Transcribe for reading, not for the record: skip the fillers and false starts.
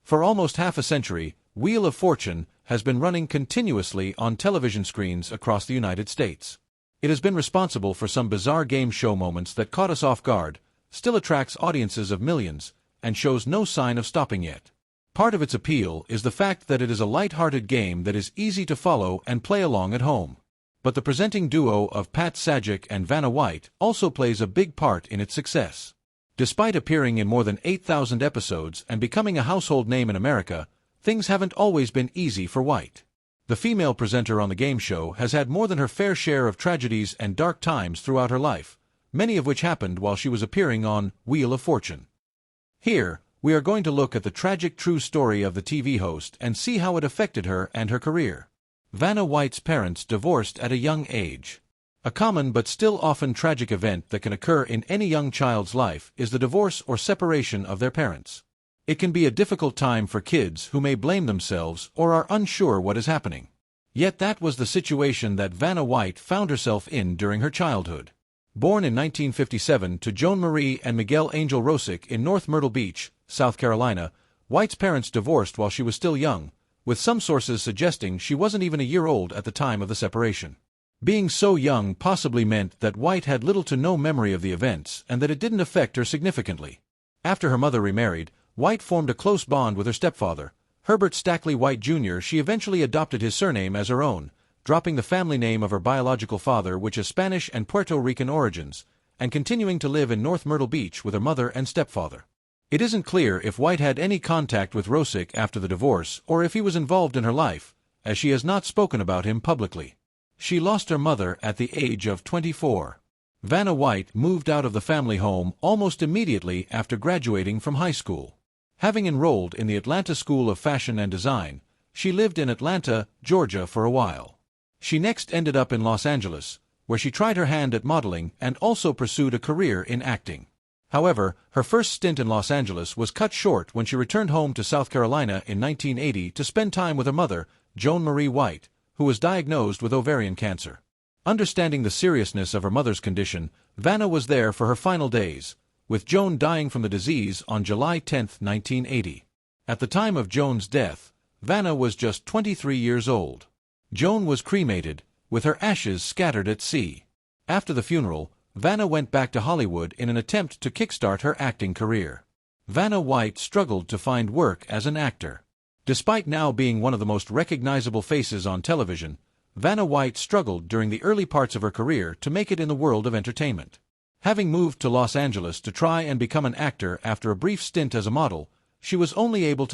For almost half a century, Wheel of Fortune has been running continuously on television screens across the United States. It has been responsible for some bizarre game show moments that caught us off guard, still attracts audiences of millions, and shows no sign of stopping yet. Part of its appeal is the fact that it is a light-hearted game that is easy to follow and play along at home. But the presenting duo of Pat Sajak and Vanna White also plays a big part in its success. Despite appearing in more than 8,000 episodes and becoming a household name in America, things haven't always been easy for White. The female presenter on the game show has had more than her fair share of tragedies and dark times throughout her life, many of which happened while she was appearing on Wheel of Fortune. Here, we are going to look at the tragic true story of the TV host and see how it affected her and her career. Vanna White's parents divorced at a young age. A common but still often tragic event that can occur in any young child's life is the divorce or separation of their parents. It can be a difficult time for kids who may blame themselves or are unsure what is happening. Yet that was the situation that Vanna White found herself in during her childhood. Born in 1957 to Joan Marie and Miguel Angel Rosick in North Myrtle Beach, South Carolina, White's parents divorced while she was still young, with some sources suggesting she wasn't even a year old at the time of the separation. Being so young possibly meant that White had little to no memory of the events and that it didn't affect her significantly. After her mother remarried, White formed a close bond with her stepfather, Herbert Stackley White Jr. She eventually adopted his surname as her own, dropping the family name of her biological father, which is Spanish and Puerto Rican origins, and continuing to live in North Myrtle Beach with her mother and stepfather. It isn't clear if White had any contact with Rosick after the divorce or if he was involved in her life, as she has not spoken about him publicly. She lost her mother at the age of 24. Vanna White moved out of the family home almost immediately after graduating from high school. Having enrolled in the Atlanta School of Fashion and Design, she lived in Atlanta, Georgia for a while. She next ended up in Los Angeles, where she tried her hand at modeling and also pursued a career in acting. However, her first stint in Los Angeles was cut short when she returned home to South Carolina in 1980 to spend time with her mother, Joan Marie White, who was diagnosed with ovarian cancer. Understanding the seriousness of her mother's condition, Vanna was there for her final days, with Joan dying from the disease on July 10, 1980. At the time of Joan's death, Vanna was just 23 years old. Joan was cremated, with her ashes scattered at sea. After the funeral, Vanna went back to Hollywood in an attempt to kickstart her acting career. Vanna White struggled to find work as an actor. Despite now being one of the most recognizable faces on television, Vanna White struggled during the early parts of her career to make it in the world of entertainment. Having moved to Los Angeles to try and become an actor after a brief stint as a model, she was only able to